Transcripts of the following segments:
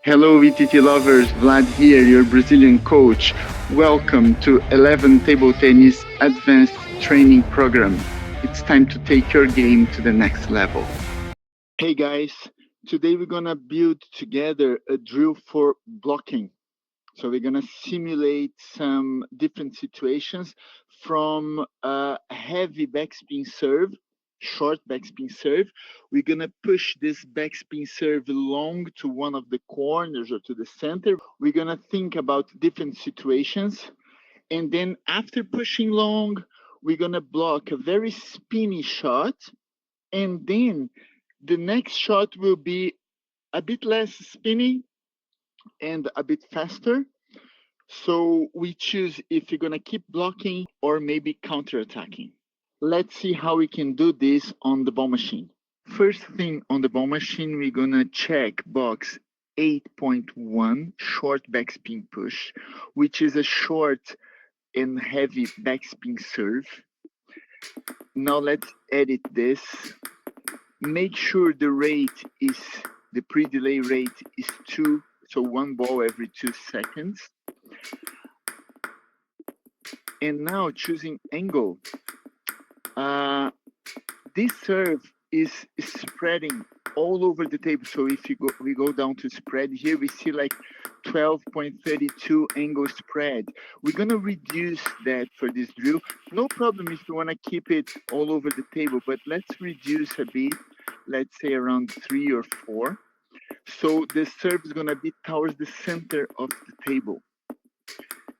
Hello, VTT lovers. Wlad here, your Brazilian coach. Welcome to 11 Table Tennis Advanced Training Program. It's time to take your game to the next level. Hey guys, today we're gonna build together a drill for blocking. So we're gonna simulate some different situations from a heavy backspin serve, short backspin serve. We're gonna push this backspin serve long to one of the corners or to the center. We're gonna think about different situations. And then after pushing long, we're gonna block a very spinny shot. And then the next shot will be a bit less spinny and a bit faster. So we choose if you're gonna keep blocking or maybe counter-attacking. Let's see how we can do this on the ball machine. First thing on the ball machine, we're gonna check box 8.1 short backspin push, which is a short and heavy backspin serve. Now let's edit this. Make sure the pre-delay rate is 2, so one ball every 2 seconds. And now choosing angle. This serve is spreading all over the table. So if we go down to spread here, we see like 12.32 angle spread. We're gonna reduce that for this drill. No problem if you wanna keep it all over the table, but let's reduce a bit, let's say around 3 or 4. So the serve is gonna be towards the center of the table.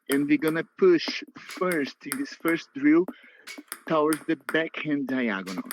And we're gonna push first in this first drill towards the backhand diagonal.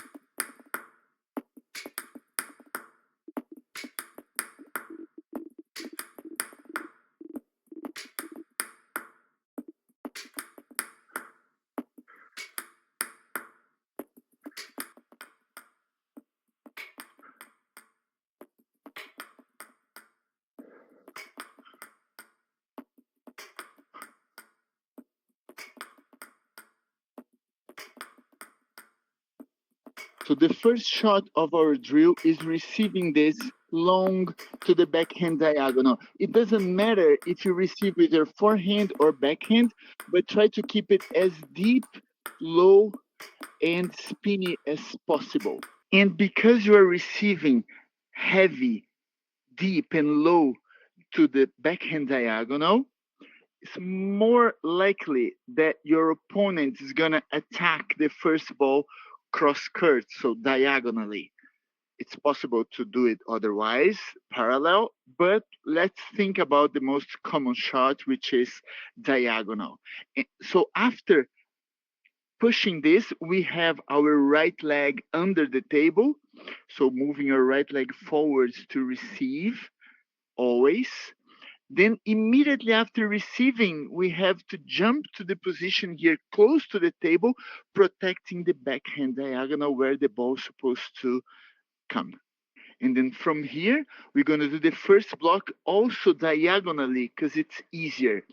So the first shot of our drill is receiving this long to the backhand diagonal. It doesn't matter if you receive with your forehand or backhand, but try to keep it as deep, low, and spinny as possible. And because you are receiving heavy, deep, and low to the backhand diagonal, it's more likely that your opponent is gonna attack the first ball cross court, so diagonally. It's possible to do it otherwise, parallel, but let's think about the most common shot, which is diagonal. So after pushing this, we have our right leg under the table, so moving our right leg forwards to receive, always. Then immediately after receiving, we have to jump to the position here close to the table, protecting the backhand diagonal where the ball is supposed to come. And then from here, we're going to do the first block also diagonally because it's easier.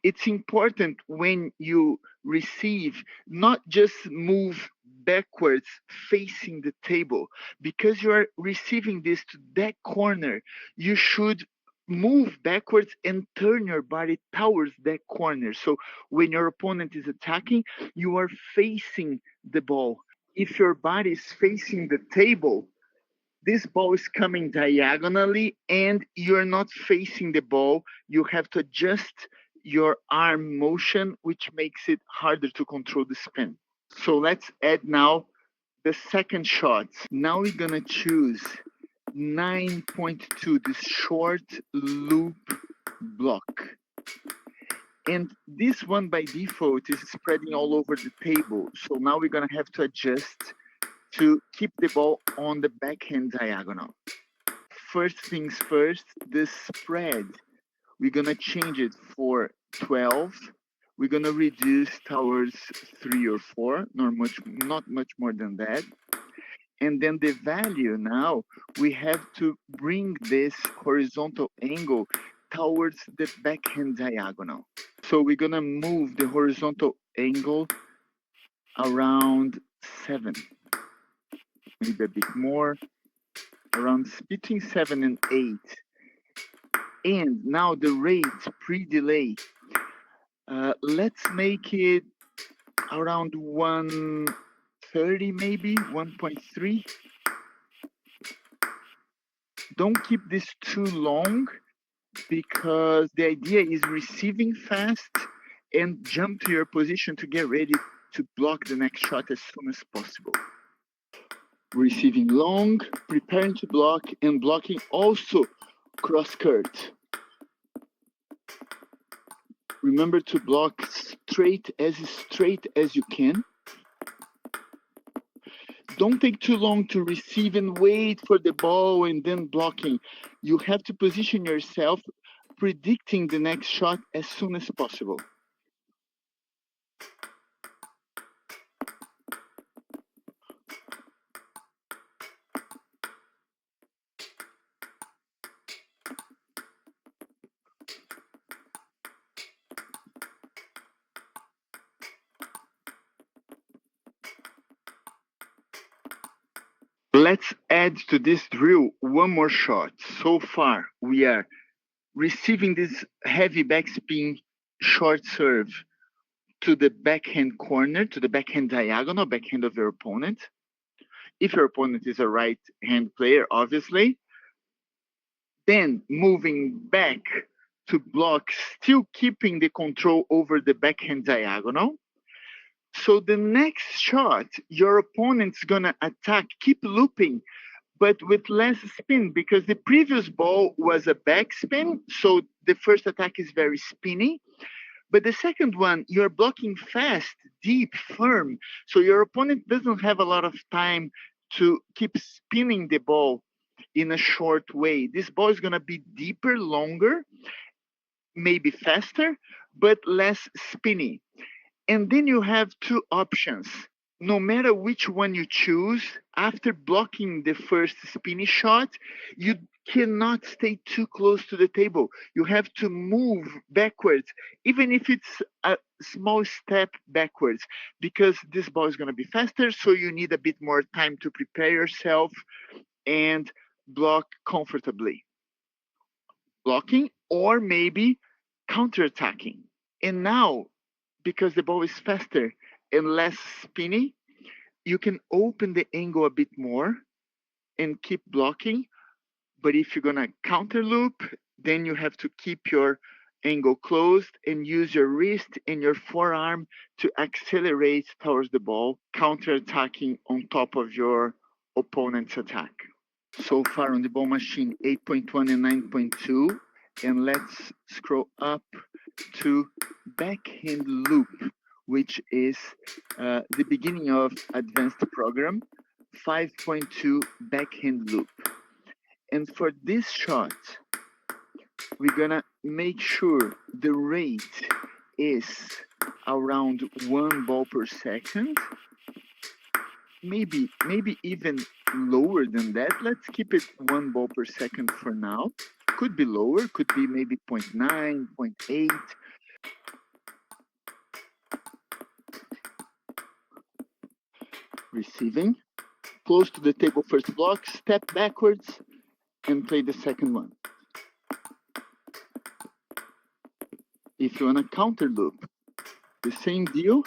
It's important when you receive, not just move backwards facing the table. Because you are receiving this to that corner, you should move backwards and turn your body towards that corner. So when your opponent is attacking, you are facing the ball. If your body is facing the table, this ball is coming diagonally and you're not facing the ball. You have to adjust your arm motion, which makes it harder to control the spin. So let's add now the second shot. Now we're gonna choose 9.2, this short loop block. And this one by default is spreading all over the table. So now we're gonna have to adjust to keep the ball on the backhand diagonal. First things first, the spread, we're gonna change it for 12. We're gonna reduce towards 3 or 4, not much more than that. And then the value now, we have to bring this horizontal angle towards the backhand diagonal. So we're gonna move the horizontal angle around 7, maybe a bit more, around between 7 and 8. And now the rate pre-delay, let's make it around 130, maybe 1.3. Don't keep this too long, because the idea is receiving fast and jump to your position to get ready to block the next shot as soon as possible. Receiving long, preparing to block, and blocking also cross court. Remember to block straight as you can. Don't take too long to receive and wait for the ball and then blocking. You have to position yourself predicting the next shot as soon as possible. Let's add to this drill one more shot. So far, we are receiving this heavy backspin short serve to the backhand corner, to the backhand diagonal, backhand of your opponent. If your opponent is a right hand player, obviously. Then moving back to block, still keeping the control over the backhand diagonal. So the next shot, your opponent's gonna attack, keep looping, but with less spin, because the previous ball was a backspin, so the first attack is very spinny. But the second one, you're blocking fast, deep, firm, so your opponent doesn't have a lot of time to keep spinning the ball in a short way. This ball is gonna be deeper, longer, maybe faster, but less spinny. And then you have two options. No matter which one you choose, after blocking the first spinny shot, you cannot stay too close to the table. You have to move backwards, even if it's a small step backwards, because this ball is going to be faster, so you need a bit more time to prepare yourself and block comfortably. Blocking or maybe counterattacking. And now, because the ball is faster and less spinny, you can open the angle a bit more and keep blocking. But if you're gonna counter loop, then you have to keep your angle closed and use your wrist and your forearm to accelerate towards the ball, counter attacking on top of your opponent's attack. So far on the ball machine, 8.1 and 9.2. And let's scroll up to backhand loop, which is the beginning of advanced program, 5.2 backhand loop. And for this shot, we're gonna make sure the rate is around 1 ball per second, maybe even lower than that. Let's keep it 1 ball per second for now. Could be lower, could be maybe 0.9, 0.8. Receiving, close to the table first block, step backwards, and play the second one. If you want to counter loop, the same deal,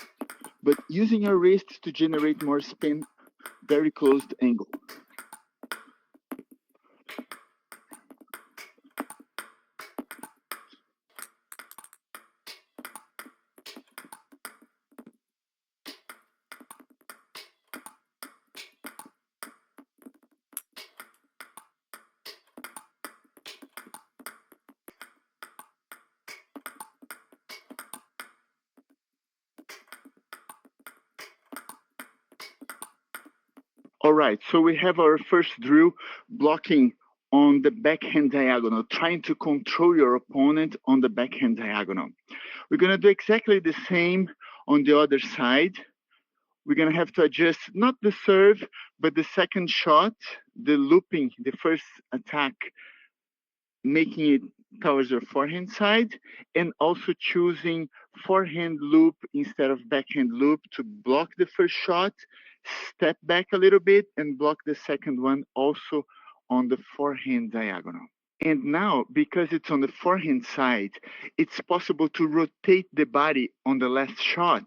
but using your wrist to generate more spin, very closed angle. All right, so we have our first drill blocking on the backhand diagonal, trying to control your opponent on the backhand diagonal. We're gonna do exactly the same on the other side. We're gonna have to adjust not the serve, but the second shot, the looping, the first attack, making it towards your forehand side, and also choosing forehand loop instead of backhand loop to block the first shot, step back a little bit and block the second one also on the forehand diagonal. And now, because it's on the forehand side, it's possible to rotate the body on the last shot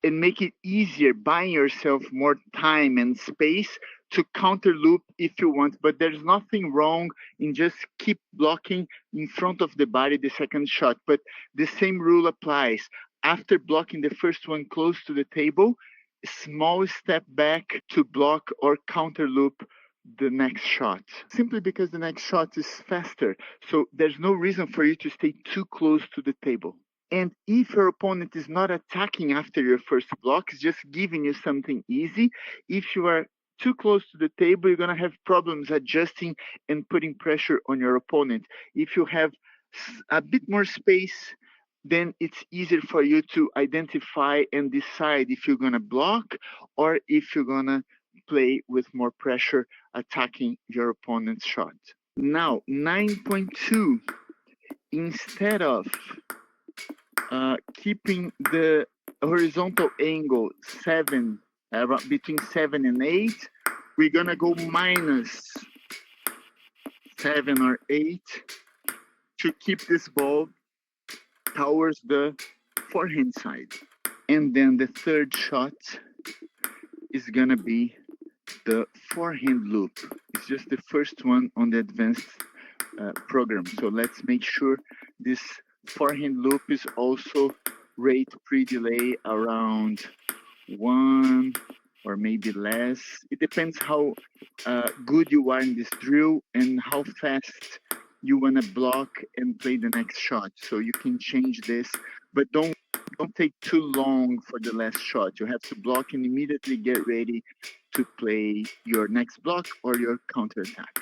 and make it easier, buying yourself more time and space to counter loop if you want. But there's nothing wrong in just keep blocking in front of the body the second shot. But the same rule applies. After blocking the first one close to the table, small step back to block or counter loop the next shot, simply because the next shot is faster. So there's no reason for you to stay too close to the table. And if your opponent is not attacking after your first block, it's just giving you something easy. If you are too close to the table, you're going to have problems adjusting and putting pressure on your opponent. If you have a bit more space, then it's easier for you to identify and decide if you're going to block or if you're going to play with more pressure attacking your opponent's shot. Now, 9.2, instead of keeping the horizontal angle 7, between 7 and 8, we're gonna go minus 7 or 8 to keep this ball towards the forehand side. And then the third shot is gonna be the forehand loop. It's just the first one on the advanced program. So let's make sure this forehand loop is also rate pre-delay around 1 or maybe less. It depends how good you are in this drill and how fast you want to block and play the next shot. So you can change this, but don't take too long for the last shot. You have to block and immediately get ready to play your next block or your counter attack.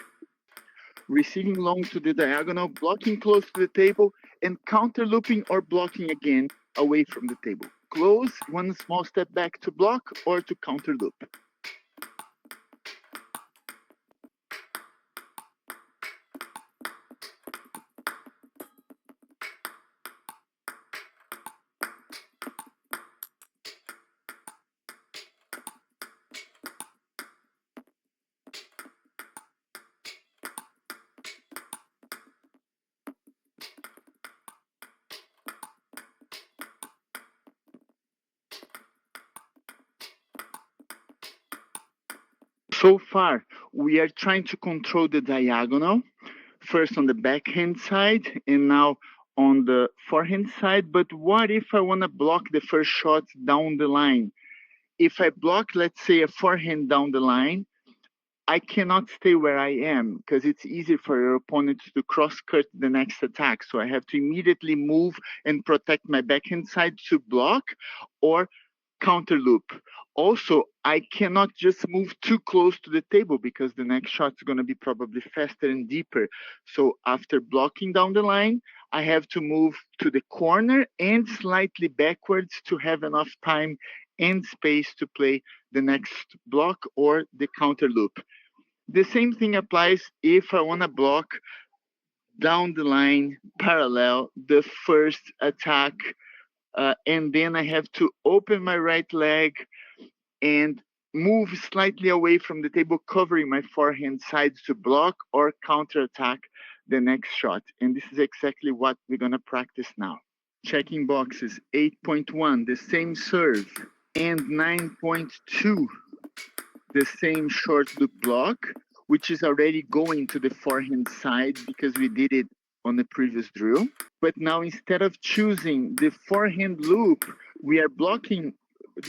Receiving long to the diagonal, blocking close to the table, and counter looping or blocking again away from the table. Close, one small step back to block or to counter loop. So far, we are trying to control the diagonal, first on the backhand side and now on the forehand side. But what if I want to block the first shot down the line? If I block, let's say, a forehand down the line, I cannot stay where I am because it's easy for your opponent to cross-cut the next attack. So I have to immediately move and protect my backhand side to block or counter loop. Also, I cannot just move too close to the table because the next shot is going to be probably faster and deeper. So after blocking down the line, I have to move to the corner and slightly backwards to have enough time and space to play the next block or the counter loop. The same thing applies if I want to block down the line parallel the first attack, and then I have to open my right leg and move slightly away from the table, covering my forehand sides to block or counter attack the next shot. And this is exactly what we're going to practice now. Checking boxes 8.1, the same serve, and 9.2, the same short loop block, which is already going to the forehand side because we did it on the previous drill. But now instead of choosing the forehand loop, we are blocking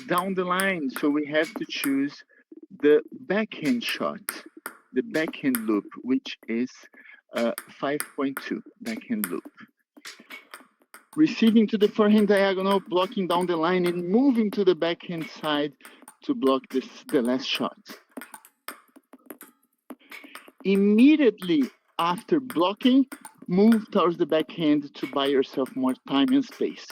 down the line. So we have to choose the backhand shot, the backhand loop, which is 5.2 backhand loop. Receiving to the forehand diagonal, blocking down the line and moving to the backhand side to block the last shot. Immediately after blocking, move towards the backhand to buy yourself more time and space.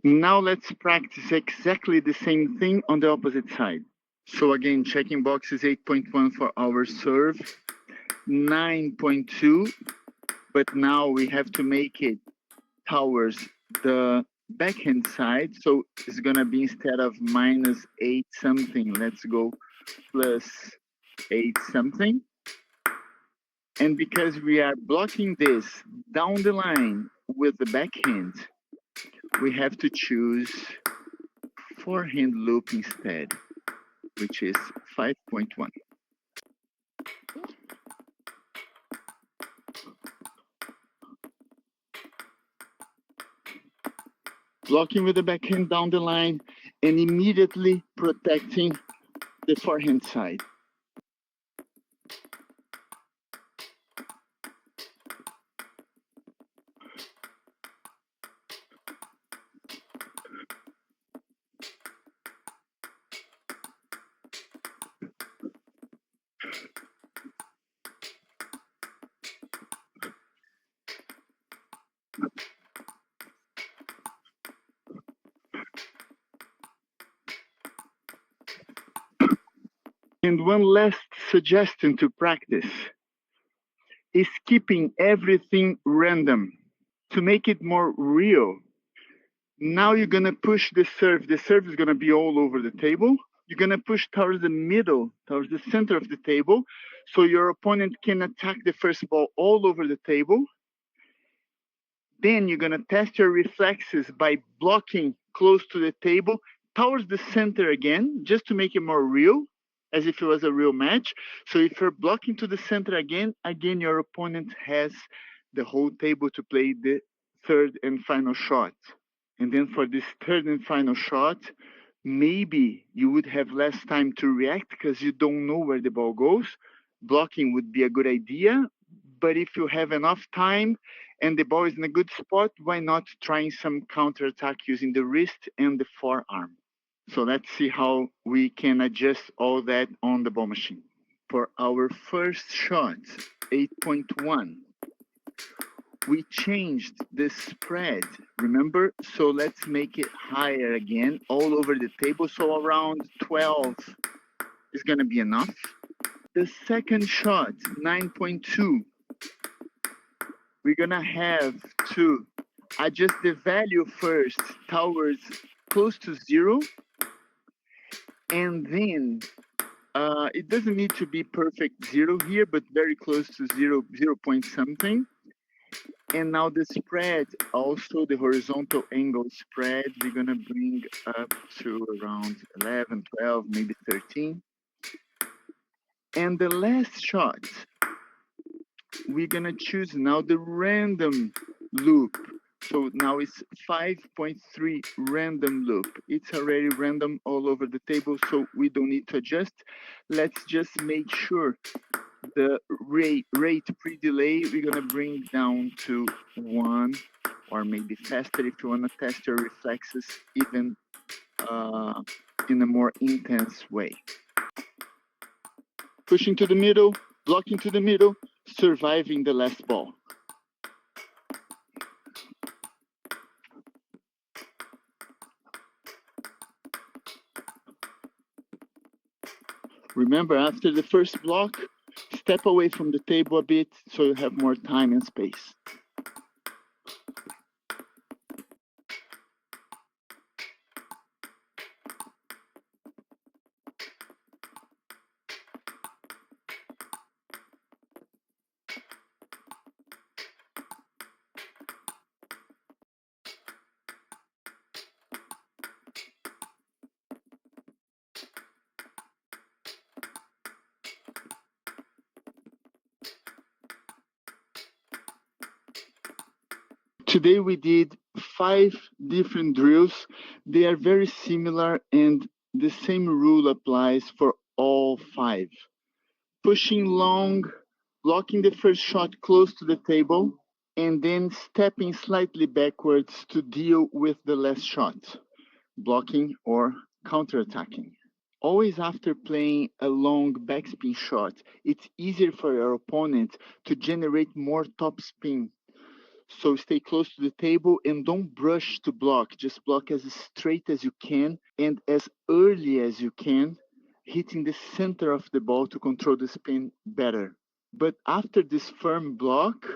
Now let's practice exactly the same thing on the opposite side. So again, checking box is 8.1 for our serve, 9.2, but now we have to make it towards the backhand side. So it's gonna be, instead of -8 something, let's go +8 something. And because we are blocking this down the line with the backhand, we have to choose forehand loop instead, which is 5.1. Blocking with the backhand down the line and immediately protecting the forehand side. And one last suggestion to practice is keeping everything random to make it more real. Now you're gonna push the serve. The serve is gonna be all over the table. You're gonna push towards the middle, towards the center of the table, so your opponent can attack the first ball all over the table. Then you're gonna test your reflexes by blocking close to the table towards the center again, just to make it more real, as if it was a real match. So if you're blocking to the center again, your opponent has the whole table to play the third and final shot. And then for this third and final shot, maybe you would have less time to react because you don't know where the ball goes. Blocking would be a good idea, but if you have enough time and the ball is in a good spot, why not trying some counter attack using the wrist and the forearm? So let's see how we can adjust all that on the ball machine. For our first shot, 8.1, we changed the spread, remember? So let's make it higher again, all over the table. So around 12 is gonna be enough. The second shot, 9.2, we're gonna have to adjust the value first towards close to 0, and then it doesn't need to be perfect 0 here, but very close to 0, 0 point something. And now the spread, also the horizontal angle spread, we're gonna bring up to around 11, 12, maybe 13. And the last shot, we're gonna choose now the random loop. So now it's 5.3 random loop. It's already random all over the table, so we don't need to adjust. Let's just make sure the rate pre-delay, we're gonna bring down to 1, or maybe faster if you wanna test your reflexes even in a more intense way. Pushing to the middle, blocking to the middle, surviving the last ball. Remember, after the first block, step away from the table a bit so you have more time and space. Today we did 5 different drills. They are very similar and the same rule applies for all 5. Pushing long, blocking the first shot close to the table, and then stepping slightly backwards to deal with the last shot, blocking or counterattacking. Always after playing a long backspin shot, it's easier for your opponent to generate more topspin. So stay close to the table and don't brush to block. Just block as straight as you can and as early as you can hitting the center of the ball to control the spin better. But after this firm block,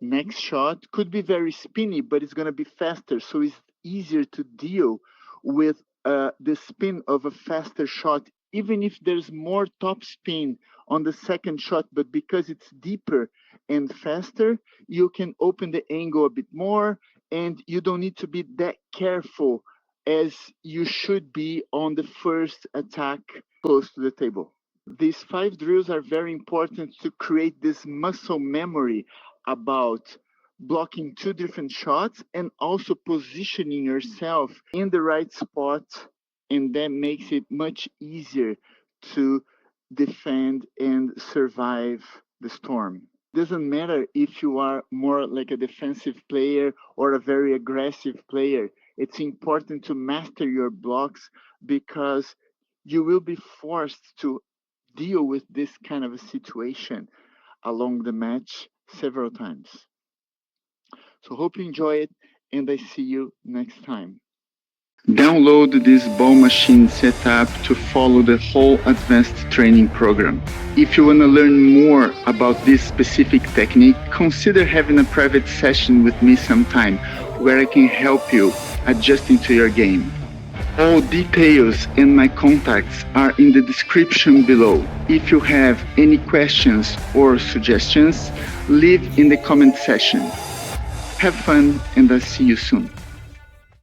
next shot could be very spinny, but it's going to be faster. So it's easier to deal with the spin of a faster shot, even if there's more top spin on the second shot. But because it's deeper and faster, you can open the angle a bit more, and you don't need to be that careful as you should be on the first attack close to the table. These 5 drills are very important to create this muscle memory about blocking 2 different shots and also positioning yourself in the right spot, and that makes it much easier to defend and survive the storm. Doesn't matter if you are more like a defensive player or a very aggressive player. It's important to master your blocks because you will be forced to deal with this kind of a situation along the match several times. So hope you enjoy it, and I see you next time. Download this ball machine setup to follow the whole advanced training program. If you want to learn more about this specific technique, consider having a private session with me sometime where I can help you adjusting to your game. All details and my contacts are in the description below. If you have any questions or suggestions, leave in the comment section. Have fun, and I'll see you soon.